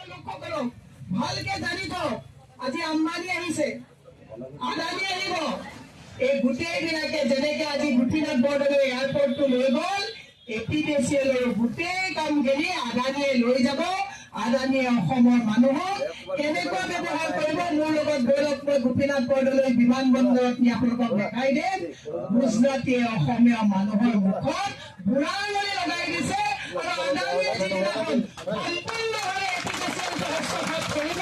লোকসকলক ভালকে জানি থওক, আজি আম্বানী আহিছে, আদানী আহিব, এই গোটেইবিলাকে যেনেকে আজি গোপীনাথ বৰদলৈ এয়াৰপৰ্টটো লৈ গ'ল, APDCLৰ গোটেই কামখিনি আদানীয়ে লৈ যাব। আদানীয়ে অসমৰ মানুহক কেনেকুৱা ব্যৱহাৰ কৰিব, মোৰ লগত গৌৰৱ গোপীনাথ বৰদলৈ বিমানবন্দৰত নি আপোনালোকক দেখাই দিম। গুজৰাটীয়ে অসমীয়া মানুহৰ মুখত বুঢ়াঙুলি লগাই দিছে আৰু আদানীয়ে যিদিনাখন সম্পূৰ্ণভাৱে APDCL হস্তক্ষেপ কৰিব,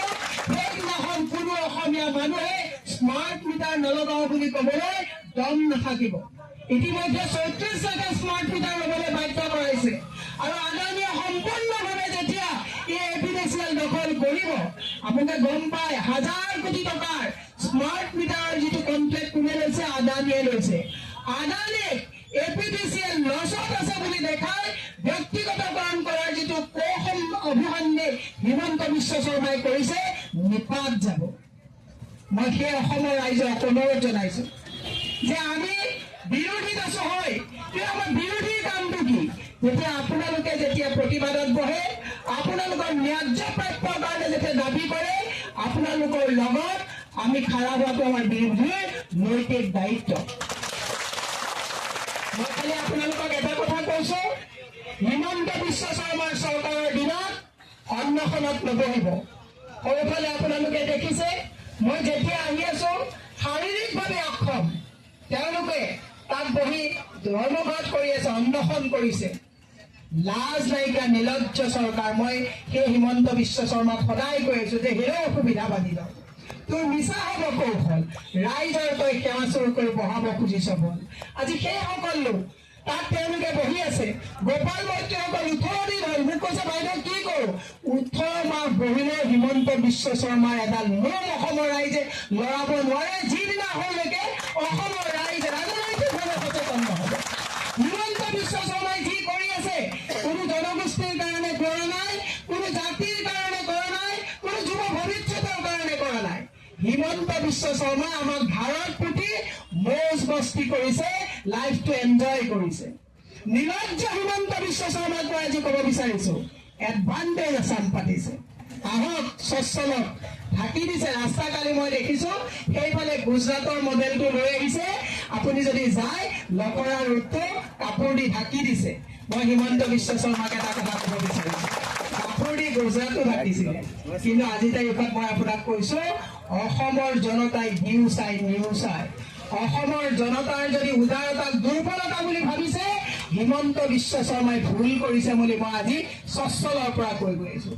সেইদিনাখন কোনো অসমীয়া মানুহে স্মাৰ্ট মিটাৰ নলগাও বুলি ক'বলৈ দম নাথাকিব। ইতিমধ্যে 34 লাখে স্মাৰ্ট মিটাৰ ল'বলৈ বাধ্য কৰাইছে আৰু আদানীয়ে সম্পূৰ্ণভাৱে যেতিয়া এই APDCL দখল কৰিব, আপোনালোকে গম পায় 1000 কোটি টকাৰ স্মাৰ্ট মিটাৰৰ যিটো কন্ট্ৰেক্ট কোনে লৈছে, আদানীয়ে লৈছে। আদানীক APDCL লছত আছে বুলি দেখাই ব্যক্তিগতকৰণ কৰাৰ যিটো অভিসন্ধি হিমন্ত বিশ্ব শৰ্মাই কৰিছে, নিপাত যাব। মই সেই অসমৰ ৰাইজক অনুৰোধ জনাইছো যে আমি বিৰোধীত আছো হয়, কিন্তু আমাৰ বিৰোধীৰ কামটো কি? যেতিয়া আপোনালোকে যেতিয়া প্ৰতিবাদত বহে, আপোনালোকৰ ন্যায্য প্ৰাপ্যৰ কাৰণে যেতিয়া দাবী কৰে, আপোনালোকৰ লগত আমি খাৰা হোৱাটো আমাৰ বিৰোধীৰ নৈতিক দায়িত্ব। মই খালি আপোনালোকক এটা কথা কৈছো, হিমন্ত বিশ্ব শৰ্মাৰ চৰকাৰৰ দিনত অন্নখনত নবহিব। সৌফালে আপোনালোকে দেখিছে, মই যেতিয়া আহি আছো শাৰীৰিকভাৱে অক্ষম, তেওঁলোকে তাত বহি ধৰ্মঘট কৰি আছে, অন্নখন কৰিছে। লাজ নাইকিয়া নিলজ্জ চৰকাৰ। মই সেই হিমন্ত বিশ্ব শৰ্মাক সদায় কৈ আছো যে হেৰ অসুবিধা বান্ধি লওক, তোৰ মিছা হব কৌশল, ৰাইজৰ তই সেৱা চুৰ কৰি বহাব খুজিছ বল। আজি সেইসকল লোক তাত তেওঁলোকে বহি আছে। গোপাল মৈত্ৰীসকল 18 দিন হল মোক কৈছে, বাইদেউ কি কৰো? 18 মাহ বহিলেও হিমন্ত বিশ্ব শৰ্মাৰ এডাল নোম অসমৰ ৰাইজে লৰাব নোৱাৰে। যিদিনা হলৈকে অসমৰ ৰাইজ ৰাজনৈতিকভাৱে সচেতন নহব। হিমন্ত বিশ্ব শৰ্মাই যি কৰি আছে, কোনো জনগোষ্ঠীৰ কাৰণে কৰা নাই, কোনো জাতিৰ কাৰণে কৰা নাই, কোনো যুৱ ভৱিষ্যতৰ কাৰণে কৰা নাই। হিমন্ত বিশ্ব শৰ্মাই আমাক ভাৰত পুতি মৌজ মস্তি কৰিছে, লাইফটো এনজয় কৰিছে। নিলজ্জ হিমন্ত বিশ্ব শৰ্মাক মই আজি ক'ব বিচাৰিছো, এডভান্টেজ আছাম পাতিছে। আহক স্বচ্ছলক ঢাকি দিছে ৰাস্তা। কালি মই দেখিছো সেইফালে গুজৰাটৰ মডেলটো লৈ আহিছে, আপুনি যদি যায় লকৰা ৰোডটো কাপোৰ দি ঢাকি দিছে। মই হিমন্ত বিশ্ব শৰ্মাক এটা কথা ক'ব বিচাৰিছো, কাপোৰ দি গুজৰাটো ঢাকিছিলে, কিন্তু আজি তাৰিখত মই আপোনাক কৈছো, অসমৰ জনতাই ভিউ চাই নিউ চাই। অসমৰ জনতাৰ যদি উদাৰতাক দুৰ্বলতা বুলি ভাবিছে, হিমন্ত বিশ্ব শৰ্মাই ভুল কৰিছে বুলি মই আজি স্বচ্ছলৰ পৰা কৈ গৈ আছো।